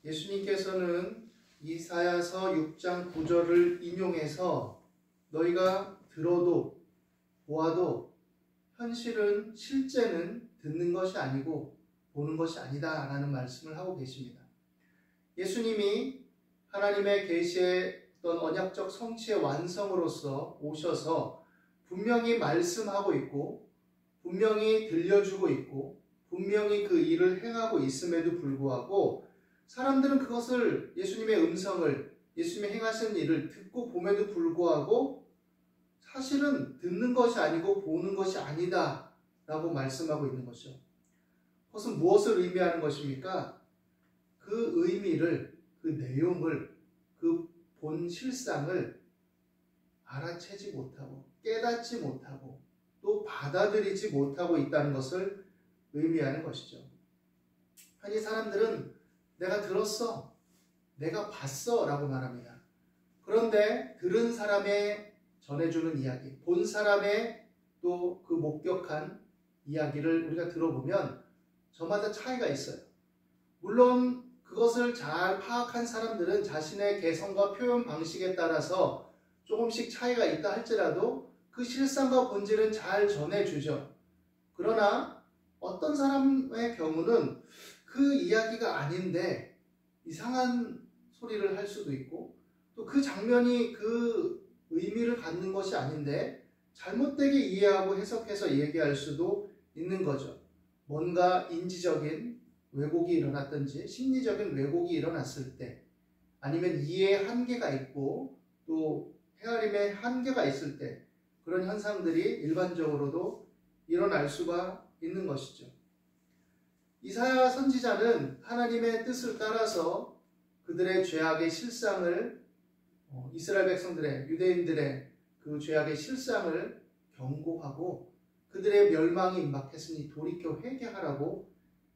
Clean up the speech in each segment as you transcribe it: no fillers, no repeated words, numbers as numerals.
예수님께서는 이사야서 6장 9절을 인용해서 너희가 들어도 보아도 현실은 실제는 듣는 것이 아니고 보는 것이 아니다 라는 말씀을 하고 계십니다. 예수님이 하나님의 계시의 어떤 언약적 성취의 완성으로서 오셔서 분명히 말씀하고 있고 분명히 들려주고 있고 분명히 그 일을 행하고 있음에도 불구하고 사람들은 그것을 예수님의 음성을 예수님이 행하신 일을 듣고 봄에도 불구하고 사실은 듣는 것이 아니고 보는 것이 아니다 라고 말씀하고 있는 것이죠. 그것은 무엇을 의미하는 것입니까? 그 의미를, 그 내용을, 그 본 실상을 알아채지 못하고 깨닫지 못하고 또 받아들이지 못하고 있다는 것을 의미하는 것이죠. 아니 사람들은 내가 들었어, 내가 봤어 라고 말합니다. 그런데 들은 사람의 전해주는 이야기, 본 사람의 또 그 목격한 이야기를 우리가 들어보면 저마다 차이가 있어요. 물론 그것을 잘 파악한 사람들은 자신의 개성과 표현 방식에 따라서 조금씩 차이가 있다 할지라도 그 실상과 본질은 잘 전해주죠. 그러나 어떤 사람의 경우는 그 이야기가 아닌데 이상한 소리를 할 수도 있고 또 그 장면이 그 의미를 갖는 것이 아닌데 잘못되게 이해하고 해석해서 얘기할 수도 있는 거죠. 뭔가 인지적인 왜곡이 일어났든지 심리적인 왜곡이 일어났을 때 아니면 이해의 한계가 있고 또 헤아림의 한계가 있을 때 그런 현상들이 일반적으로도 일어날 수가 있는 것이죠. 이사야 선지자는 하나님의 뜻을 따라서 그들의 죄악의 실상을 이스라엘 백성들의 유대인들의 그 죄악의 실상을 경고하고 그들의 멸망이 임박했으니 돌이켜 회개하라고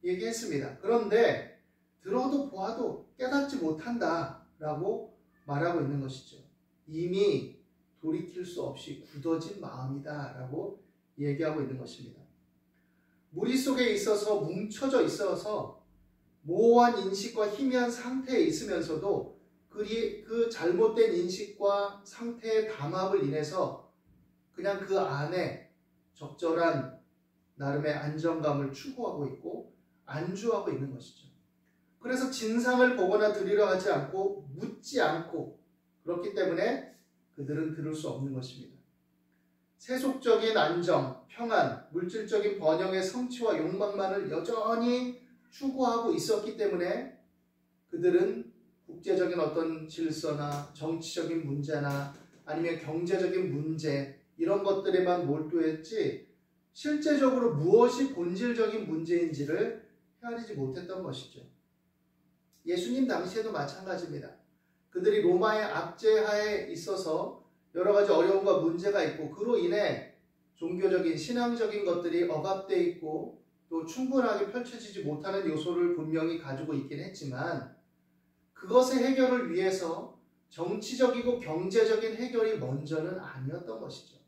얘기했습니다. 그런데 들어도 보아도 깨닫지 못한다 라고 말하고 있는 것이죠. 이미 돌이킬 수 없이 굳어진 마음이다 라고 얘기하고 있는 것입니다. 무리 속에 있어서 뭉쳐져 있어서 모호한 인식과 희미한 상태에 있으면서도 그 잘못된 인식과 상태의 담합을 인해서 그냥 그 안에 적절한 나름의 안정감을 추구하고 있고 안주하고 있는 것이죠. 그래서 진상을 보거나 들으려 하지 않고 묻지 않고 그렇기 때문에 그들은 들을 수 없는 것입니다. 세속적인 안정, 평안, 물질적인 번영의 성취와 욕망만을 여전히 추구하고 있었기 때문에 그들은 국제적인 어떤 질서나 정치적인 문제나 아니면 경제적인 문제 이런 것들에만 몰두했지 실제적으로 무엇이 본질적인 문제인지를 헤아리지 못했던 것이죠. 예수님 당시에도 마찬가지입니다. 그들이 로마의 압제하에 있어서 여러 가지 어려움과 문제가 있고 그로 인해 종교적인 신앙적인 것들이 억압되어 있고 또 충분하게 펼쳐지지 못하는 요소를 분명히 가지고 있긴 했지만 그것의 해결을 위해서 정치적이고 경제적인 해결이 먼저는 아니었던 것이죠.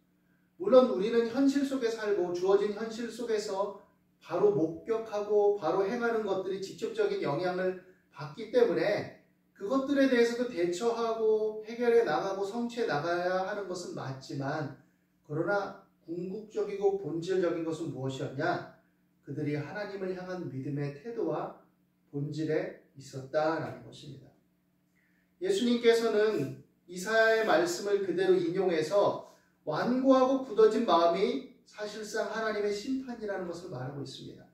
물론 우리는 현실 속에 살고 주어진 현실 속에서 바로 목격하고 바로 행하는 것들이 직접적인 영향을 받기 때문에 그것들에 대해서도 대처하고 해결해 나가고 성취해 나가야 하는 것은 맞지만 그러나 궁극적이고 본질적인 것은 무엇이었냐? 그들이 하나님을 향한 믿음의 태도와 본질에 있었다라는 것입니다. 예수님께서는 이사야의 말씀을 그대로 인용해서 완고하고 굳어진 마음이 사실상 하나님의 심판이라는 것을 말하고 있습니다.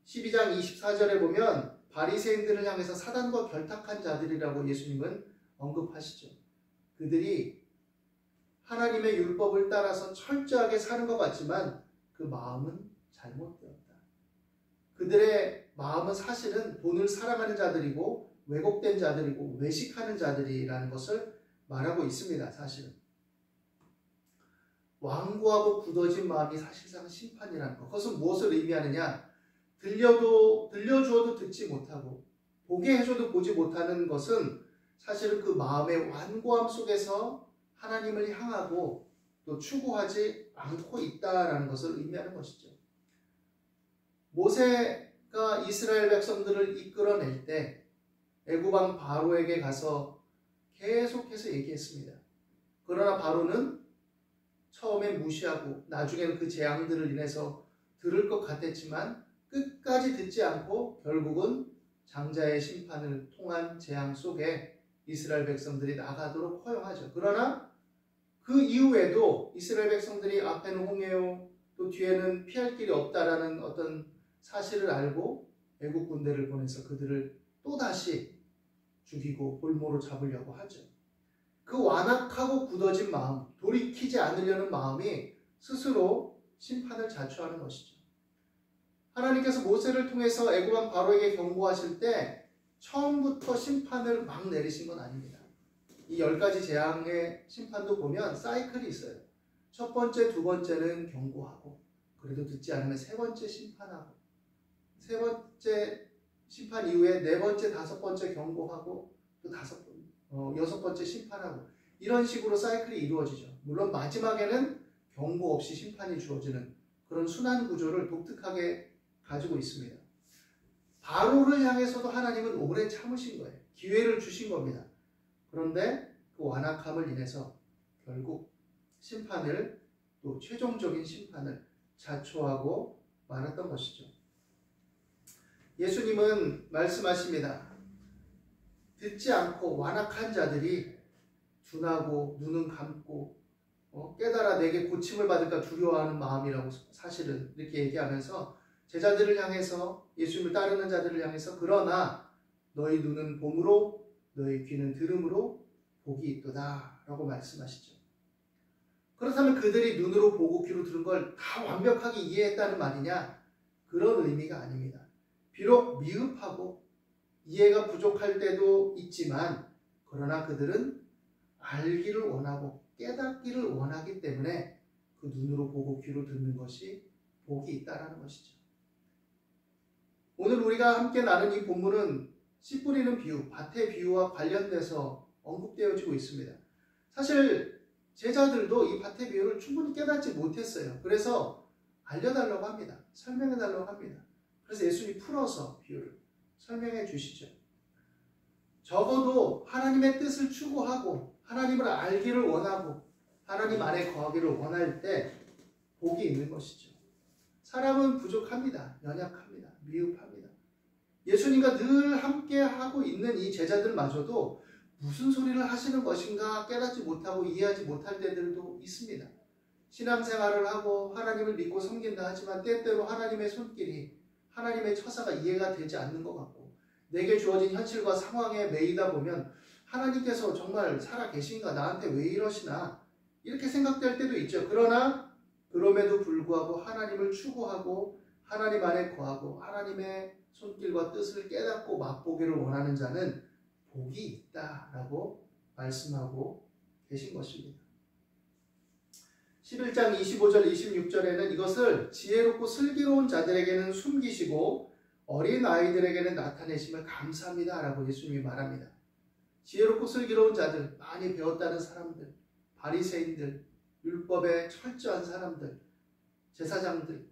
12장 24절에 보면 바리새인들을 향해서 사단과 결탁한 자들이라고 예수님은 언급하시죠. 그들이 하나님의 율법을 따라서 철저하게 사는 것 같지만 그 마음은 잘못되었다. 그들의 마음은 사실은 돈을 사랑하는 자들이고 왜곡된 자들이고 외식하는 자들이라는 것을 말하고 있습니다. 사실은. 완고하고 굳어진 마음이 사실상 심판이라는 것. 그것은 무엇을 의미하느냐? 들려주어도 듣지 못하고 보게 해줘도 보지 못하는 것은 사실은 그 마음의 완고함 속에서 하나님을 향하고 또 추구하지 않고 있다라는 것을 의미하는 것이죠. 모세가 이스라엘 백성들을 이끌어낼 때 애굽왕 바로에게 가서 계속해서 얘기했습니다. 그러나 바로는 처음에 무시하고 나중에는 그 재앙들을 인해서 들을 것 같았지만 끝까지 듣지 않고 결국은 장자의 심판을 통한 재앙 속에 이스라엘 백성들이 나가도록 허용하죠. 그러나 그 이후에도 이스라엘 백성들이 앞에는 홍해요, 또 뒤에는 피할 길이 없다라는 어떤 사실을 알고 애국 군대를 보내서 그들을 또다시 죽이고 볼모로 잡으려고 하죠. 그 완악하고 굳어진 마음, 돌이키지 않으려는 마음이 스스로 심판을 자초하는 것이죠. 하나님께서 모세를 통해서 애굽왕 바로에게 경고하실 때 처음부터 심판을 막 내리신 건 아닙니다. 이 10가지 재앙의 심판도 보면 사이클이 있어요. 첫 번째, 두 번째는 경고하고 그래도 듣지 않으면 세 번째 심판하고 세 번째 심판 이후에 네 번째, 다섯 번째 경고하고 또 여섯 번째 심판하고 이런 식으로 사이클이 이루어지죠. 물론 마지막에는 경고 없이 심판이 주어지는 그런 순환 구조를 독특하게 가지고 있습니다. 바로를 향해서도 하나님은 오래 참으신 거예요. 기회를 주신 겁니다. 그런데 그 완악함을 인해서 결국 심판을 또 최종적인 심판을 자초하고 말았던 것이죠. 예수님은 말씀하십니다. 듣지 않고 완악한 자들이 둔하고 눈은 감고 깨달아 내게 고침을 받을까 두려워하는 마음이라고 사실은 이렇게 얘기하면서 제자들을 향해서 예수님을 따르는 자들을 향해서 그러나 너희 눈은 봄으로 너희 귀는 들음으로 복이 있도다 라고 말씀하시죠. 그렇다면 그들이 눈으로 보고 귀로 들은 걸 다 완벽하게 이해했다는 말이냐? 그런 의미가 아닙니다. 비록 미흡하고 이해가 부족할 때도 있지만 그러나 그들은 알기를 원하고 깨닫기를 원하기 때문에 그 눈으로 보고 귀로 듣는 것이 복이 있다라는 것이죠. 오늘 우리가 함께 나눈 이 본문은 씨 뿌리는 비유, 밭의 비유와 관련돼서 언급되어지고 있습니다. 사실 제자들도 이 밭의 비유를 충분히 깨닫지 못했어요. 그래서 알려달라고 합니다. 설명해달라고 합니다. 그래서 예수님이 풀어서 비유를 설명해 주시죠. 적어도 하나님의 뜻을 추구하고 하나님을 알기를 원하고 하나님 안에 거하기를 원할 때 복이 있는 것이죠. 사람은 부족합니다. 연약합니다. 미흡합니다. 예수님과 늘 함께하고 있는 이 제자들마저도 무슨 소리를 하시는 것인가 깨닫지 못하고 이해하지 못할 때들도 있습니다. 신앙생활을 하고 하나님을 믿고 섬긴다 하지만 때때로 하나님의 손길이 하나님의 처사가 이해가 되지 않는 것 같고 내게 주어진 현실과 상황에 매이다 보면 하나님께서 정말 살아계신가 나한테 왜 이러시나 이렇게 생각될 때도 있죠. 그러나 그럼에도 불구하고 하나님을 추구하고 하나님 안에 거하고 하나님의 손길과 뜻을 깨닫고 맛보기를 원하는 자는 복이 있다라고 말씀하고 계신 것입니다. 11장 25절 26절에는 이것을 지혜롭고 슬기로운 자들에게는 숨기시고 어린 아이들에게는 나타내심을 감사합니다 라고 예수님이 말합니다. 지혜롭고 슬기로운 자들, 많이 배웠다는 사람들, 바리새인들, 율법에 철저한 사람들, 제사장들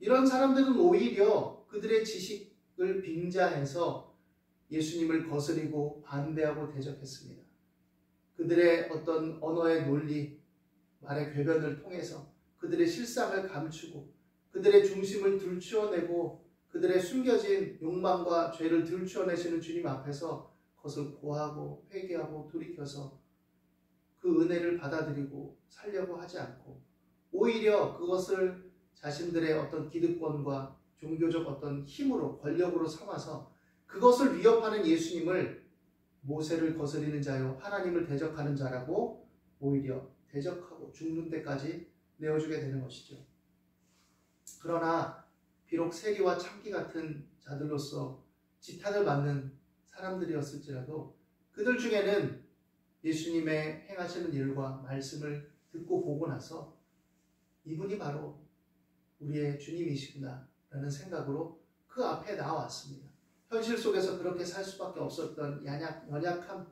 이런 사람들은 오히려 그들의 지식을 빙자해서 예수님을 거스리고 반대하고 대적했습니다. 그들의 어떤 언어의 논리, 말의 궤변을 통해서 그들의 실상을 감추고 그들의 중심을 들추어내고 그들의 숨겨진 욕망과 죄를 들추어내시는 주님 앞에서 그것을 고하고 회개하고 돌이켜서 그 은혜를 받아들이고 살려고 하지 않고 오히려 그것을 자신들의 어떤 기득권과 종교적 어떤 힘으로 권력으로 삼아서 그것을 위협하는 예수님을 모세를 거스리는 자요 하나님을 대적하는 자라고 오히려 대적하고 죽는 데까지 내어주게 되는 것이죠. 그러나 비록 세리와 창기 같은 자들로서 지탄을 받는 사람들이었을지라도 그들 중에는 예수님의 행하시는 일과 말씀을 듣고 보고 나서 이분이 바로 우리의 주님이시구나 라는 생각으로 그 앞에 나왔습니다. 현실 속에서 그렇게 살 수밖에 없었던 연약함,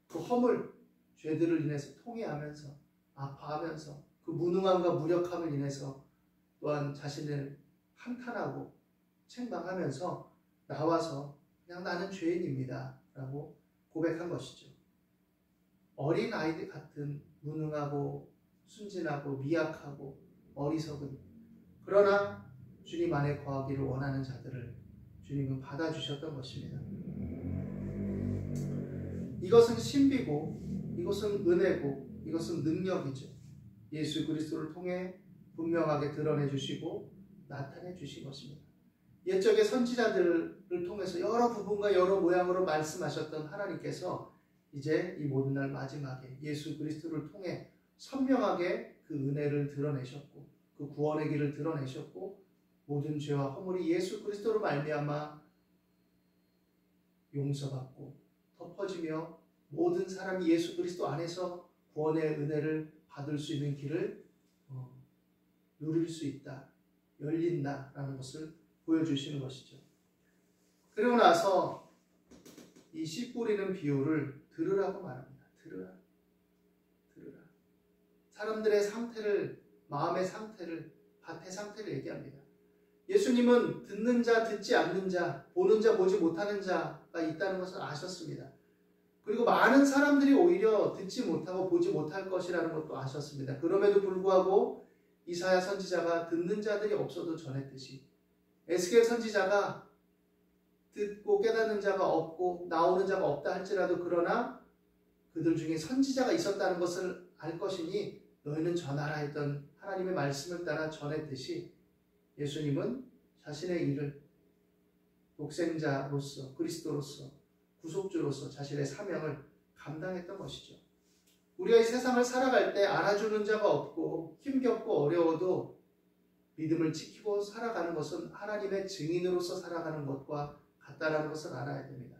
그 허물, 죄들을 인해서 통회하면서 아파하면서 그 무능함과 무력함을 인해서 또한 자신을 한탄하고 책망하면서 나와서 그냥 나는 죄인입니다 라고 고백한 것이죠. 어린 아이들 같은 무능하고 순진하고 미약하고 어리석은, 그러나 주님 안에 거하기를 원하는 자들을 주님은 받아주셨던 것입니다. 이것은 신비고, 이것은 은혜고, 이것은 능력이죠. 예수 그리스도를 통해 분명하게 드러내 주시고 나타내 주신 것입니다. 옛적의 선지자들을 통해서 여러 부분과 여러 모양으로 말씀하셨던 하나님께서 이제 이 모든 날 마지막에 예수 그리스도를 통해 선명하게 그 은혜를 드러내셨고, 그 구원의 길을 드러내셨고, 모든 죄와 허물이 예수 그리스도로 말미암아 용서받고 덮어지며 모든 사람이 예수 그리스도 안에서 구원의 은혜를 받을 수 있는 길을 누릴 수 있다, 열린다라는 것을 보여주시는 것이죠. 그리고 나서 이 씨 뿌리는 비유를 들으라고 말합니다. 들으라. 사람들의 상태를, 마음의 상태를, 밭의 상태를 얘기합니다. 예수님은 듣는 자, 듣지 않는 자, 보는 자, 보지 못하는 자가 있다는 것을 아셨습니다. 그리고 많은 사람들이 오히려 듣지 못하고 보지 못할 것이라는 것도 아셨습니다. 그럼에도 불구하고 이사야 선지자가 듣는 자들이 없어도 전했듯이, 에스겔 선지자가 듣고 깨닫는 자가 없고 나오는 자가 없다 할지라도 그러나 그들 중에 선지자가 있었다는 것을 알 것이니 너희는 전하라 했던 하나님의 말씀을 따라 전했듯이, 예수님은 자신의 일을 독생자로서, 그리스도로서, 구속주로서 자신의 사명을 감당했던 것이죠. 우리가 이 세상을 살아갈 때 알아주는 자가 없고 힘겹고 어려워도 믿음을 지키고 살아가는 것은 하나님의 증인으로서 살아가는 것과 같다라는 것을 알아야 됩니다.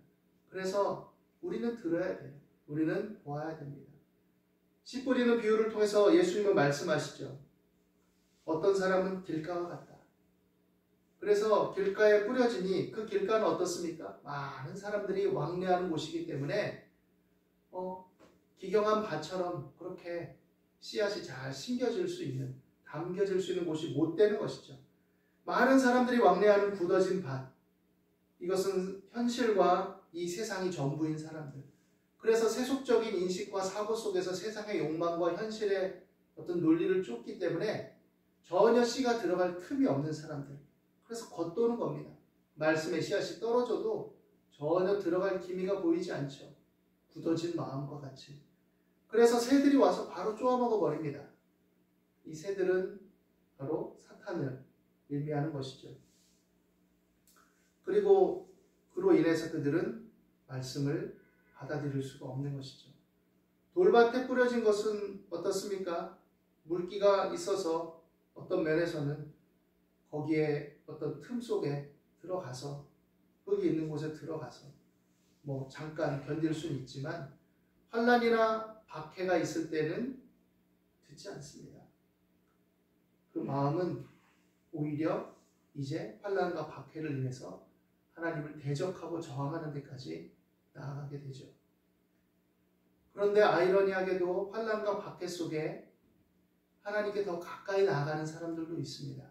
그래서 우리는 들어야 돼요. 우리는 보아야 됩니다. 씨 뿌리는 비유를 통해서 예수님은 말씀하시죠. 어떤 사람은 길가와 같다. 그래서 길가에 뿌려지니 그 길가는 어떻습니까? 많은 사람들이 왕래하는 곳이기 때문에 기경한 밭처럼 그렇게 씨앗이 잘 심겨질 수 있는, 담겨질 수 있는 곳이 못 되는 것이죠. 많은 사람들이 왕래하는 굳어진 밭, 이것은 현실과 이 세상이 전부인 사람들. 그래서 세속적인 인식과 사고 속에서 세상의 욕망과 현실의 어떤 논리를 쫓기 때문에 전혀 씨가 들어갈 틈이 없는 사람들. 그래서 겉도는 겁니다. 말씀의 씨앗이 떨어져도 전혀 들어갈 기미가 보이지 않죠. 굳어진 마음과 같이. 그래서 새들이 와서 바로 쪼아먹어 버립니다. 이 새들은 바로 사탄을 의미하는 것이죠. 그리고 그로 인해서 그들은 말씀을 받아들일 수가 없는 것이죠. 돌밭에 뿌려진 것은 어떻습니까? 물기가 있어서 어떤 면에서는 거기에 어떤 틈 속에 들어가서, 흙이 있는 곳에 들어가서 잠깐 견딜 수는 있지만 환난이나 박해가 있을 때는 듣지 않습니다. 그 마음은 오히려 이제 환난과 박해를 인해서 하나님을 대적하고 저항하는 데까지 나아가게 되죠. 그런데 아이러니하게도 환난과 박해 속에 하나님께 더 가까이 나아가는 사람들도 있습니다.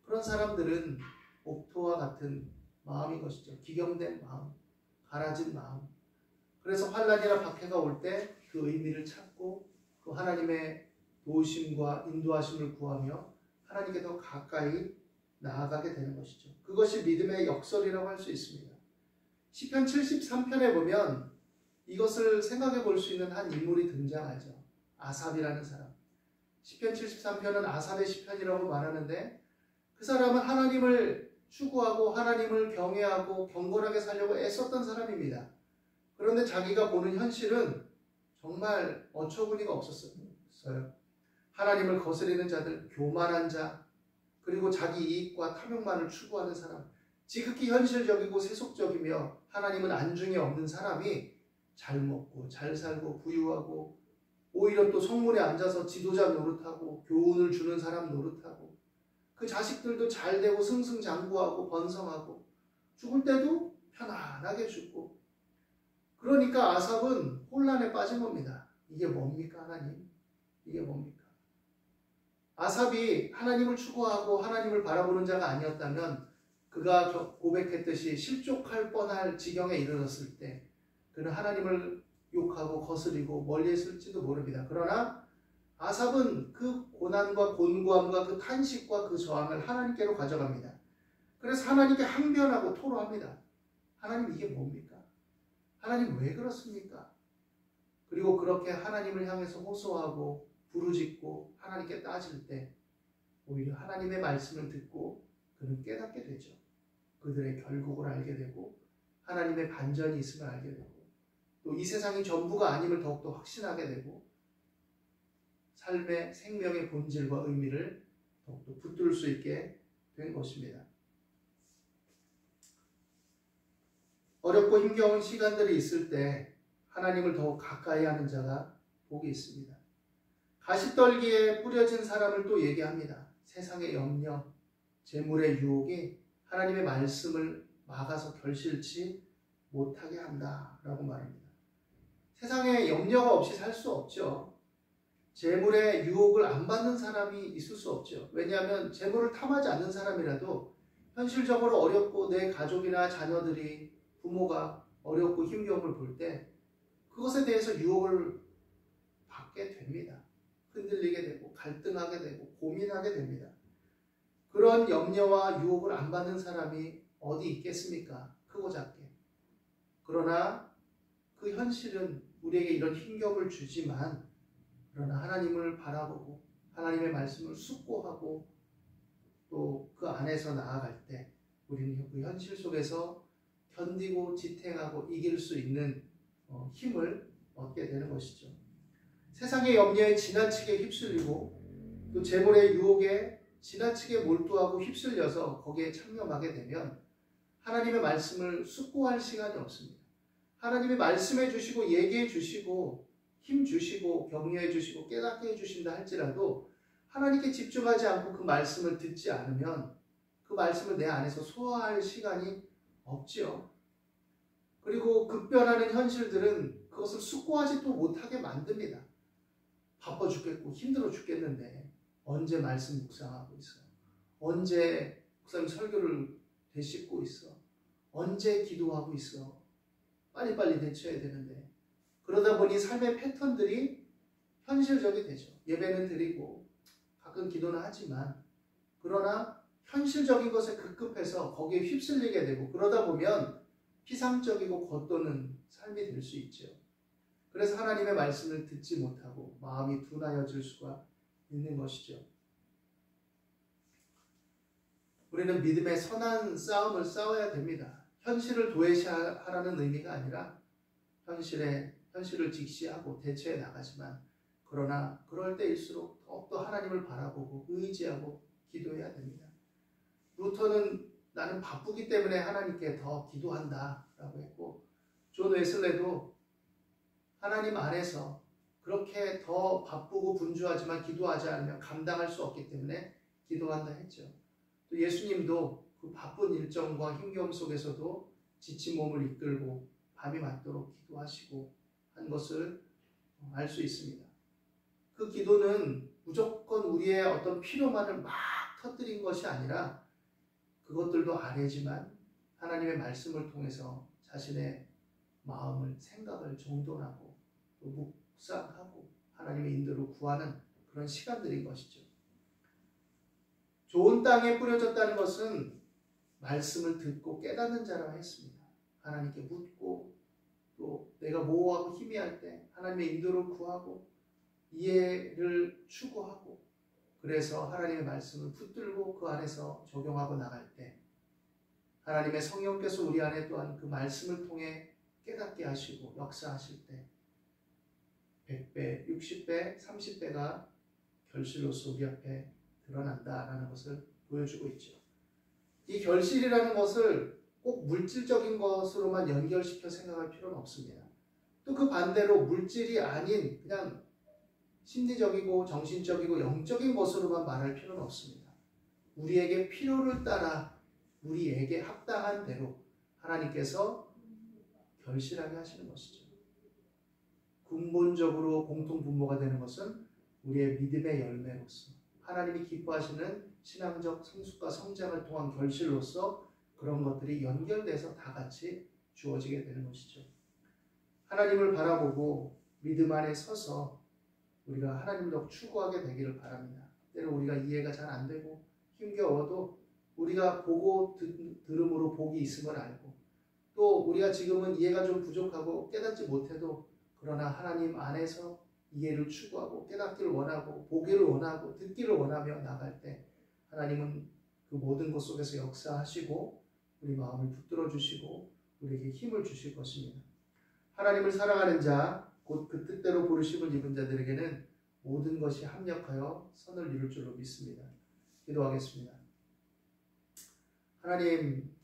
그런 사람들은 옥토와 같은 마음인 것이죠. 기경된 마음, 갈아진 마음. 그래서 환난이나 박해가 올 때 그 의미를 찾고 그 하나님의 도우심과 인도하심을 구하며 하나님께 더 가까이 나아가게 되는 것이죠. 그것이 믿음의 역설이라고 할 수 있습니다. 시편 73편에 보면 이것을 생각해 볼 수 있는 한 인물이 등장하죠. 아삽이라는 사람. 시편 73편은 아삽의 시편이라고 말하는데, 그 사람은 하나님을 추구하고 하나님을 경외하고 경건하게 살려고 애썼던 사람입니다. 그런데 자기가 보는 현실은 정말 어처구니가 없었어요. 하나님을 거스리는 자들, 교만한 자, 그리고 자기 이익과 탐욕만을 추구하는 사람, 지극히 현실적이고 세속적이며 하나님은 안중에 없는 사람이 잘 먹고 잘 살고 부유하고 오히려 또 성문에 앉아서 지도자 노릇하고 교훈을 주는 사람 노릇하고 그 자식들도 잘 되고 승승장구하고 번성하고 죽을 때도 편안하게 죽고, 그러니까 아삽은 혼란에 빠진 겁니다. 이게 뭡니까 하나님? 이게 뭡니까? 아삽이 하나님을 추구하고 하나님을 바라보는 자가 아니었다면 그가 고백했듯이 실족할 뻔할 지경에 이르렀을 때 그는 하나님을 욕하고 거스리고 멀리 했을지도 모릅니다. 그러나 아삽은 그 고난과 곤고함과 그 탄식과 그 저항을 하나님께로 가져갑니다. 그래서 하나님께 항변하고 토로합니다. 하나님 이게 뭡니까? 하나님 왜 그렇습니까? 그리고 그렇게 하나님을 향해서 호소하고 부르짖고 하나님께 따질 때 오히려 하나님의 말씀을 듣고 그는 깨닫게 되죠. 그들의 결국을 알게 되고 하나님의 반전이 있음을 알게 되고 또 이 세상이 전부가 아님을 더욱더 확신하게 되고 삶의 생명의 본질과 의미를 더욱더 붙들 수 있게 된 것입니다. 어렵고 힘겨운 시간들이 있을 때 하나님을 더욱 가까이 하는 자가 복이 있습니다. 가시떨기에 뿌려진 사람을 또 얘기합니다. 세상의 염려, 재물의 유혹이 하나님의 말씀을 막아서 결실치 못하게 한다라고 말합니다. 세상에 염려가 없이 살 수 없죠. 재물의 유혹을 안 받는 사람이 있을 수 없죠. 왜냐하면 재물을 탐하지 않는 사람이라도 현실적으로 어렵고 내 가족이나 자녀들이 부모가 어렵고 힘겨움을 볼 때 그것에 대해서 유혹을 받게 됩니다. 흔들리게 되고 갈등하게 되고 고민하게 됩니다. 그런 염려와 유혹을 안 받는 사람이 어디 있겠습니까? 크고 작게. 그러나 그 현실은 우리에게 이런 힘겨움을 주지만 그러나 하나님을 바라보고 하나님의 말씀을 숙고하고 또 그 안에서 나아갈 때 우리는 그 현실 속에서 견디고 지탱하고 이길 수 있는 힘을 얻게 되는 것이죠. 세상의 염려에 지나치게 휩쓸리고 또 재물의 유혹에 지나치게 몰두하고 휩쓸려서 거기에 참여하게 되면 하나님의 말씀을 숙고할 시간이 없습니다. 하나님이 말씀해 주시고 얘기해 주시고 힘 주시고 격려해 주시고 깨닫게 해 주신다 할지라도 하나님께 집중하지 않고 그 말씀을 듣지 않으면 그 말씀을 내 안에서 소화할 시간이 없지요. 그리고 급변하는 현실들은 그것을 숙고하지 또 못하게 만듭니다. 바빠 죽겠고 힘들어 죽겠는데 언제 말씀 묵상하고 있어? 언제 목사님 설교를 되씹고 있어? 언제 기도하고 있어? 빨리빨리 대처해야 되는데 그러다 보니 삶의 패턴들이 현실적이 되죠. 예배는 드리고 가끔 기도는 하지만 그러나 현실적인 것에 급급해서 거기에 휩쓸리게 되고 그러다 보면 피상적이고 겉도는 삶이 될 수 있죠. 그래서 하나님의 말씀을 듣지 못하고 마음이 둔하여질 수가 있는 것이죠. 우리는 믿음의 선한 싸움을 싸워야 됩니다. 현실을 도외시하라는 의미가 아니라 현실을 직시하고 대처해 나가지만 그러나 그럴 때일수록 더욱더 하나님을 바라보고 의지하고 기도해야 됩니다. 루터는 나는 바쁘기 때문에 하나님께 더 기도한다 라고 했고 존 웨슬레도 하나님 안에서 그렇게 더 바쁘고 분주하지만 기도하지 않으면 감당할 수 없기 때문에 기도한다 했죠. 또 예수님도 그 바쁜 일정과 힘겨움 속에서도 지친 몸을 이끌고 밤이 맞도록 기도하시고 한 것을 알 수 있습니다. 그 기도는 무조건 우리의 어떤 필요만을 막 터뜨린 것이 아니라 그것들도 아래지만 하나님의 말씀을 통해서 자신의 마음을 생각을 정돈하고 또 묵상하고 하나님의 인도를 구하는 그런 시간들인 것이죠. 좋은 땅에 뿌려졌다는 것은 말씀을 듣고 깨닫는 자라 했습니다. 하나님께 묻고 또 내가 모호하고 희미할 때 하나님의 인도를 구하고 이해를 추구하고 그래서 하나님의 말씀을 붙들고 그 안에서 적용하고 나갈 때 하나님의 성령께서 우리 안에 또한 그 말씀을 통해 깨닫게 하시고 역사하실 때 100배, 60배, 30배가 결실로서 우리 앞에 드러난다라는 것을 보여주고 있죠. 이 결실이라는 것을 꼭 물질적인 것으로만 연결시켜 생각할 필요는 없습니다. 또 그 반대로 물질이 아닌 그냥 심리적이고 정신적이고 영적인 것으로만 말할 필요는 없습니다. 우리에게 필요를 따라 우리에게 합당한 대로 하나님께서 결실하게 하시는 것이죠. 근본적으로 공통분모가 되는 것은 우리의 믿음의 열매로서 하나님이 기뻐하시는 신앙적 성숙과 성장을 통한 결실로서 그런 것들이 연결돼서 다 같이 주어지게 되는 것이죠. 하나님을 바라보고 믿음 안에 서서 우리가 하나님을 더 추구하게 되기를 바랍니다. 때로 우리가 이해가 잘 안 되고 힘겨워도 우리가 보고 들음으로 복이 있음을 알고, 또 우리가 지금은 이해가 좀 부족하고 깨닫지 못해도 그러나 하나님 안에서 이해를 추구하고 깨닫기를 원하고 보기를 원하고 듣기를 원하며 나갈 때 하나님은 그 모든 것 속에서 역사하시고 우리 마음을 붙들어 주시고 우리에게 힘을 주실 것입니다. 하나님을 사랑하는 자, 곧 그 뜻대로 부르심을 입은 자들에게는 모든 것이 합력하여 선을 이룰 줄로 믿습니다. 기도하겠습니다. 하나님,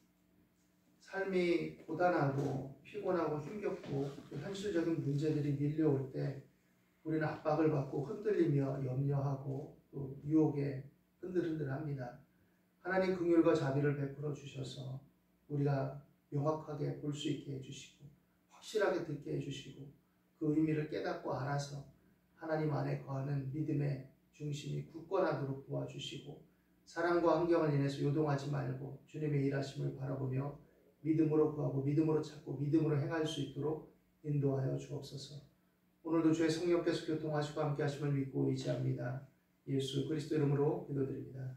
삶이 고단하고 피곤하고 힘겹고 현실적인 문제들이 밀려올 때 우리는 압박을 받고 흔들리며 염려하고 또 유혹에 흔들흔들합니다. 하나님 긍휼과 자비를 베풀어 주셔서 우리가 명확하게 볼 수 있게 해주시고 확실하게 듣게 해주시고 그 의미를 깨닫고 알아서 하나님 안에 거하는 믿음의 중심이 굳건하도록 도와주시고 사랑과 환경을 인해서 요동하지 말고 주님의 일하심을 바라보며 믿음으로 구하고 믿음으로 찾고 믿음으로 행할 수 있도록 인도하여 주옵소서. 오늘도 주의 성령께서 교통하시고 함께 하심을 믿고 의지합니다. 예수 그리스도 이름으로 기도드립니다.